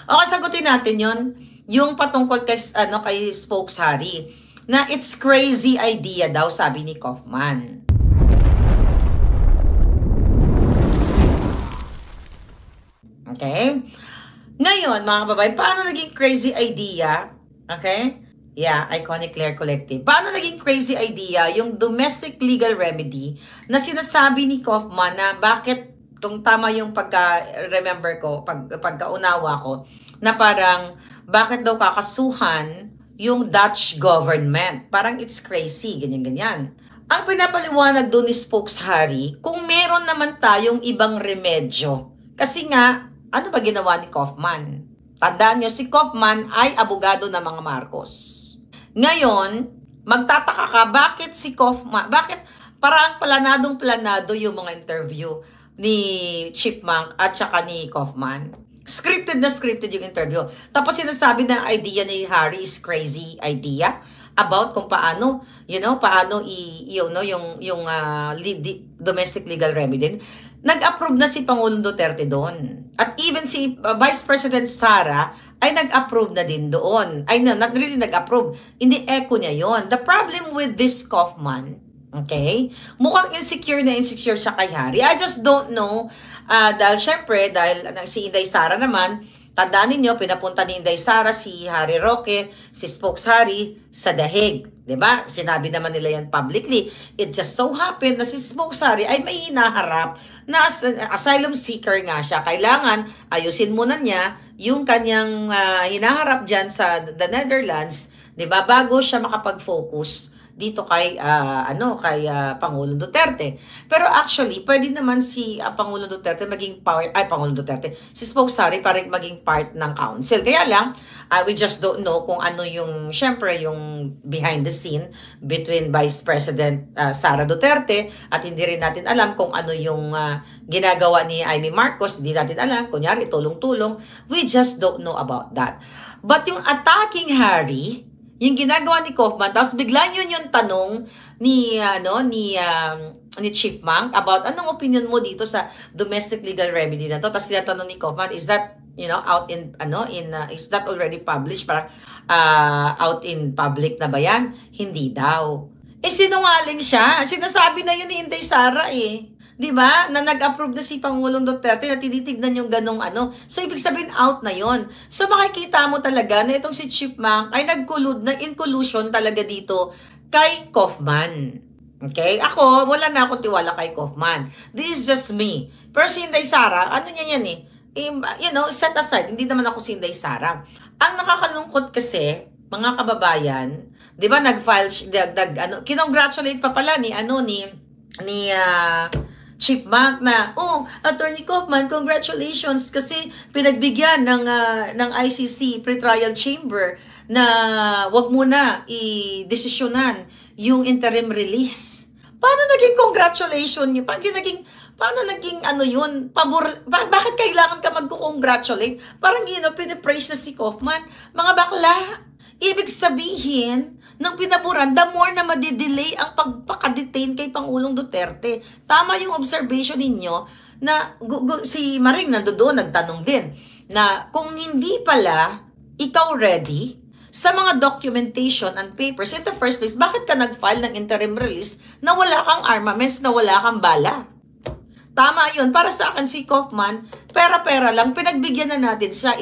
Okay, sagutin natin yon. Yung patungkol kay, kay Spokes Harry, na it's crazy idea daw, sabi ni Kaufman. Okay? Ngayon, mga kababayan, paano naging crazy idea? Okay? Yeah, Iconic Claire Collective. Paano naging crazy idea yung domestic legal remedy na sinasabi ni Kaufman na bakit, kung tama yung pagka-remember ko, pagkaunawa ko, na parang bakit daw kakasuhan yung Dutch government. Parang it's crazy, ganyan-ganyan. Ang pinapaliwanag doon ni Spokes Harry, kung meron naman tayong ibang remedyo. Kasi nga, ano ba ginawa ni Kaufman? Tandaan nyo, si Kaufman ay abogado ng mga Marcos. Ngayon, magtataka ka, bakit si Kaufman, bakit parang planadong-planado yung mga interview ni Chipmunk at saka ni Kaufman. Scripted na scripted yung interview. Tapos sinasabi na idea ni Harry is crazy idea about kung paano, paano yung domestic legal remedy. Nag-approve na si Pangulong Duterte doon. At even si Vice President Sara ay nag-approve na din doon. Ay no, not really nag-approve. Hindi echo niya yon. The problem with this Kaufman, okay, mukhang insecure na insecure siya kay Harry. I just don't know. Dahil syempre, si Inday Sara naman, tandaan ninyo, pinapunta ni Inday Sara si Harry Roque, si Spokes Harry sa Dahig. Diba? Sinabi naman nila yan publicly. It just so happened na si Spokes Harry ay may hinaharap na asylum seeker nga siya. Kailangan ayusin muna niya yung kanyang hinaharap dyan sa the Netherlands, diba? Bago siya makapag-focus dito kay Pangulong Duterte. Pero actually, pwede naman si Pangulong Duterte maging si Spokes Harry parang maging part ng council. Kaya lang, we just don't know kung ano yung, syempre, yung behind the scene between Vice President Sara Duterte, at hindi rin natin alam kung ano yung ginagawa ni Amy Marcos. Hindi natin alam, kunyari, tulong-tulong. We just don't know about that. But yung attacking Harry, yung ginagawa ni Kaufman, tapos bigla yun yung tanong ni Chipmunk about anong opinion mo dito sa domestic legal remedy na to. Tapos tinatanong ni Kaufman, is that out in is that already published, para out in public na ba yan? Hindi daw. Sinungaling siya. Sinasabi na yun ni Inday Sara Di ba? Na nag-approve na si Pangulong Duterte, na tinitignan yung ganong So, ibig sabihin, out na yon. So, makikita mo talaga na itong si Chipmunk ay in collusion talaga dito kay Kaufman. Okay? Ako, wala na akong tiwala kay Kaufman. This is just me. Pero si Inday Sara, ano niya yan set aside. Hindi naman ako si Inday Sara. Ang nakakalungkot kasi, mga kababayan, di ba, nag-file, kinongratulate pa pala ni Chipmunk na, Attorney Kaufman, congratulations kasi pinagbigyan ng ICC pre-trial chamber na wag muna i-desisyonan yung interim release. Paano naging congratulation niyo? Paano naging yun? Bakit kailangan ka magko-congratulate? Parang pinipraise na si Kaufman. Mga bakla, ibig sabihin, nung pinaburan, the more na madidelay ang pagpakadetain kay Pangulong Duterte. Tama yung observation ninyo na si Maring nandoon, nagtanong din, na kung hindi pala ikaw ready sa mga documentation and papers in the first place, bakit ka nag-file ng interim release na wala kang armaments, na wala kang bala? Tama yun. Para sa akin, si Kaufman, pera-pera lang, pinagbigyan na natin siya.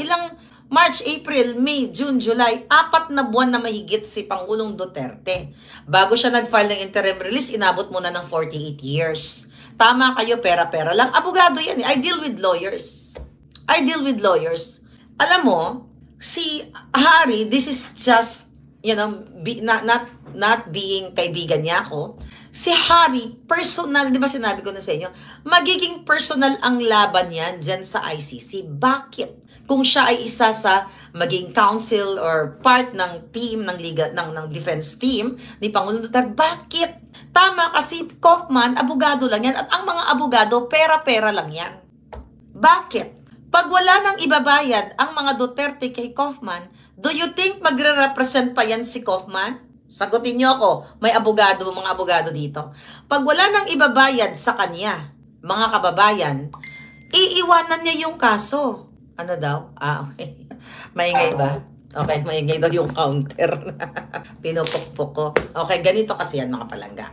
March, April, May, June, July, 4 na buwan na mahigit si Pangulong Duterte. Bago siya nag-file ng interim release, inabot muna ng 48 years. Tama kayo, pera-pera lang. Abogado yan. I deal with lawyers. Alam mo, si Harry, this is just, not being kaibigan niya ako. Si Harry, personal, di ba sinabi ko na sa inyo, magiging personal ang laban yan dyan sa ICC. Bakit? Kung siya ay isa sa maging counsel or part ng team ng defense team ni Pangulong Duterte, bakit? Tama, kasi Kaufman, abogado lang yan, at ang mga abogado, pera-pera lang yan. Bakit? Pag wala nang ibabayad ang mga Duterte kay Kaufman, do you think magre-represent pa yan si Kaufman? Sagutin niyo ako, mga abogado dito. Pag wala nang ibabayad sa kanya, mga kababayan, iiwanan niya yung kaso. Ano daw? Okay. Maingay ba? Okay, maingay daw yung counter. Pinupukpok ko. Okay, ganito kasi yan mga palangga.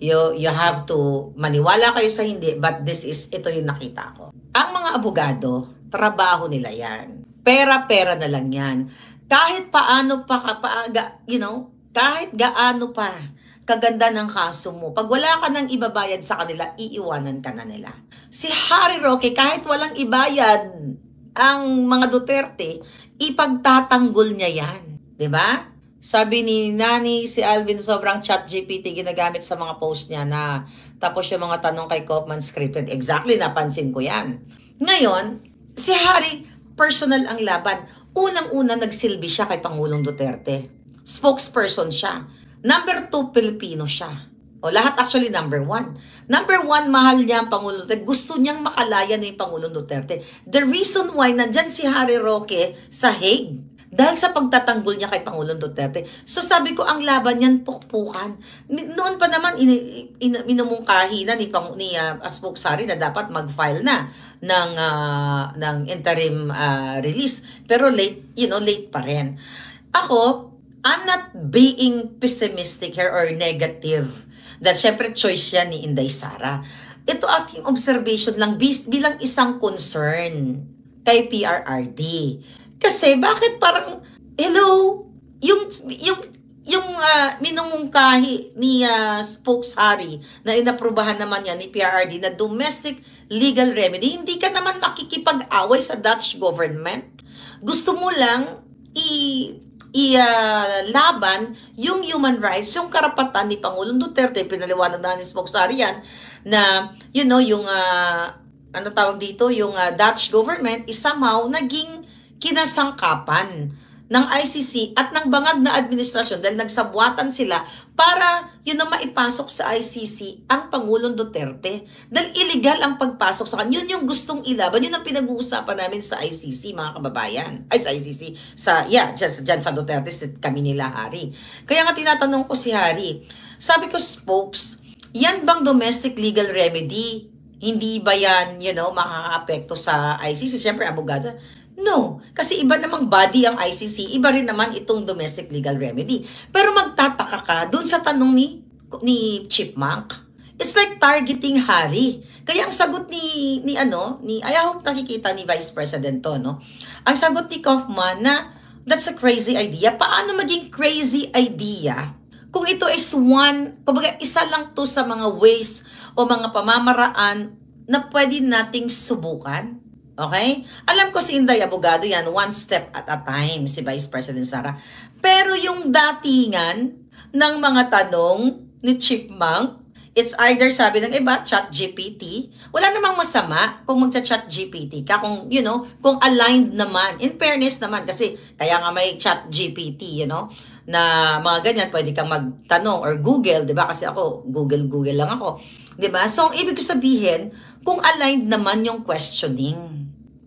You have to, maniwala kayo sa hindi, but ito yung nakita ko. Ang mga abogado, trabaho nila yan. Pera-pera na lang yan. Kahit paano kahit gaano pa kaganda ng kaso mo, pag wala ka nang ibabayad sa kanila, iiwanan ka na nila. Si Harry Roque, kahit walang ibayad ang mga Duterte, ipagtatanggol niya yan. Diba? Sabi ni Nani, si Alvin, sobrang ChatGPT ginagamit sa mga post niya na tapos yung mga tanong kay Kaufman scripted. Exactly, napansin ko yan. Ngayon, si Harry, personal ang laban. Unang-una, nagsilbi siya kay Pangulong Duterte. Spokesperson siya. Number 2, Pilipino siya. O lahat actually number 1. Number 1, mahal niya ang Pangulong Duterte. Gusto niyang makalaya ni Pangulong Duterte. The reason why nandyan si Harry Roque sa Hague, dahil sa pagtatanggol niya kay Pangulong Duterte. So sabi ko, ang laban niyan, pukpukan. Noon pa naman, minumungkahi na ni Spokesari na dapat mag-file na ng interim release. Pero late pa rin. Ako, I'm not being pessimistic here or negative. Dahil syempre choice yan ni Inday Sara. Ito aking observation lang bilang isang concern kay PRRD. Kasi bakit parang, hello, yung minumungkahi ni Spokesari na inaprubahan naman yan ni PRRD na domestic legal remedy, hindi ka naman makikipag-away sa Dutch government. Gusto mo lang laban yung human rights, yung karapatan ni Pangulong Duterte, pinaliwanag na ni Spokesari yan, na, yung, yung Dutch government is somehow naging kinasangkapan ng ICC at ng bangag na administrasyon dahil nagsabwatan sila para maipasok sa ICC ang Pangulong Duterte. Dahil illegal ang pagpasok sa kanya. Yun yung gustong ilaban. Yun ang pinag-uusapan namin sa ICC, mga kababayan. Ay, sa ICC. Dyan sa Duterte, kami nila, Harry. Kaya nga tinatanong ko si Harry, sabi ko, Spokes, yan bang domestic legal remedy? Hindi ba yan, makaka-apekto sa ICC? Siyempre, abogado. No, kasi iba namang body ang ICC, iba rin naman itong domestic legal remedy. Pero magtataka ka dun sa tanong ni Chipmunk. It's like targeting Harry. Kaya ang sagot I hope nakikita ni Vice President to, no? Ang sagot ni Kaufman na that's a crazy idea. Paano maging crazy idea kung ito is kumbaga isa lang to sa mga ways o mga pamamaraan na pwede nating subukan? Okay? Alam ko si Inday, abogado yan, one step at a time, si Vice President Sara. Pero yung datingan ng mga tanong ni Chipmunk, it's either, sabi ng iba, ChatGPT. Wala namang masama kung magcha-ChatGPT ka, kung aligned naman. In fairness naman, kasi kaya nga may ChatGPT, na mga ganyan, pwede kang magtanong or Google, di ba? Kasi ako, Google lang ako. Di ba? So, ang ibig sabihin, kung aligned naman yung questioning,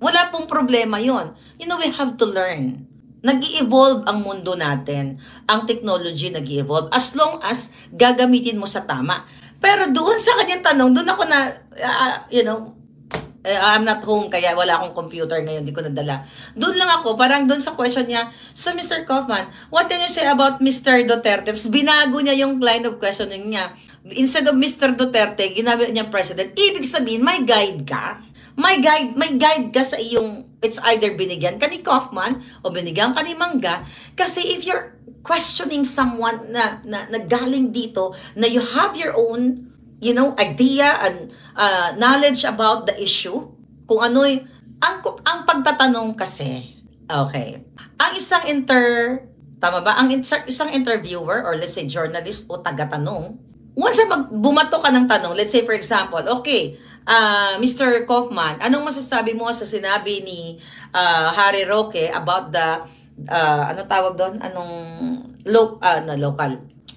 wala pong problema yon. We have to learn. Nag-i-evolve ang mundo natin. Ang technology nag-i-evolve. As long as gagamitin mo sa tama. Pero doon sa kanyang tanong, doon ako na, I'm not home, kaya wala akong computer ngayon, di ko nadala. Doon lang ako, parang doon sa question niya, so Mr. Kaufman, what can you say about Mr. Duterte? Tapos binago niya yung line of questioning niya. Instead of Mr. Duterte, ginamit niya President. Ibig sabihin, may guide ka. May guide ka sa iyong, it's either binigyan ka ni Kaufman o binigyan ka ni Mangga. Kasi if you're questioning someone na galing dito, na you have your own, idea and knowledge about the issue, kung ano'y, ang pagtatanong kasi, okay, ang isang tama ba? Ang isang interviewer or let's say journalist o taga-tanong, once bumato ka ng tanong, let's say for example, okay, Mr. Kaufman, anong masasabi mo sa sinabi ni Harry Roque about the, local,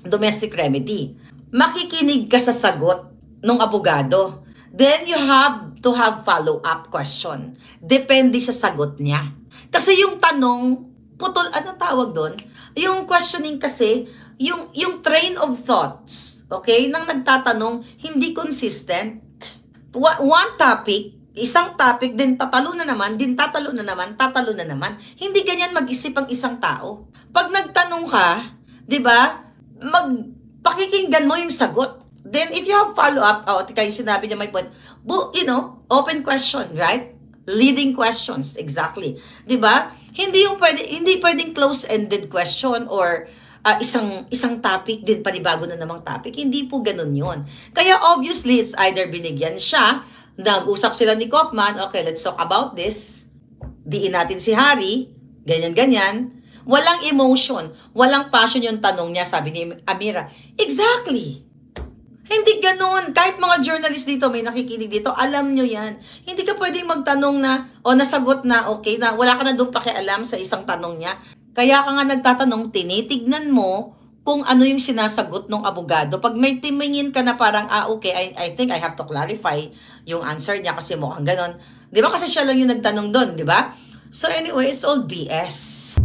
domestic remedy? Makikinig ka sa sagot ng abogado. Then you have to have follow-up question. Depende sa sagot niya. Kasi yung tanong, yung questioning kasi, yung train of thoughts, okay, nang nagtatanong, hindi consistent. One topic, isang topic, din tatalo na naman, din tatalo na naman, tatalo na naman. Hindi ganyan mag-isip ang isang tao. Pag nagtanong ka, di ba, pakikinggan mo yung sagot. Then, if you have follow-up, kayo sinabi niya may point, open question, right? Leading questions, exactly. Di ba? Hindi pwedeng close-ended question or isang topic din, panibago na namang topic. Hindi po ganun yun. Kaya obviously, it's either binigyan siya, nag-usap sila ni Kaufman, okay, let's talk about this. Diin natin si Harry, ganyan-ganyan. Walang emotion, walang passion yung tanong niya, sabi ni Amira. Exactly. Hindi ganun. Kahit mga journalist dito, may nakikinig dito, alam nyo yan. Hindi ka pwedeng magtanong na, nasagot na, okay, na wala ka na doon pakialam sa isang tanong niya. Kaya ka nga nagtatanong, tinitignan mo kung ano yung sinasagot ng abogado. Pag may timingin ka na parang, okay, I think I have to clarify yung answer niya kasi mukhang ganon. Di ba kasi siya lang yung nagtanong doon, di ba? So anyway, it's all BS.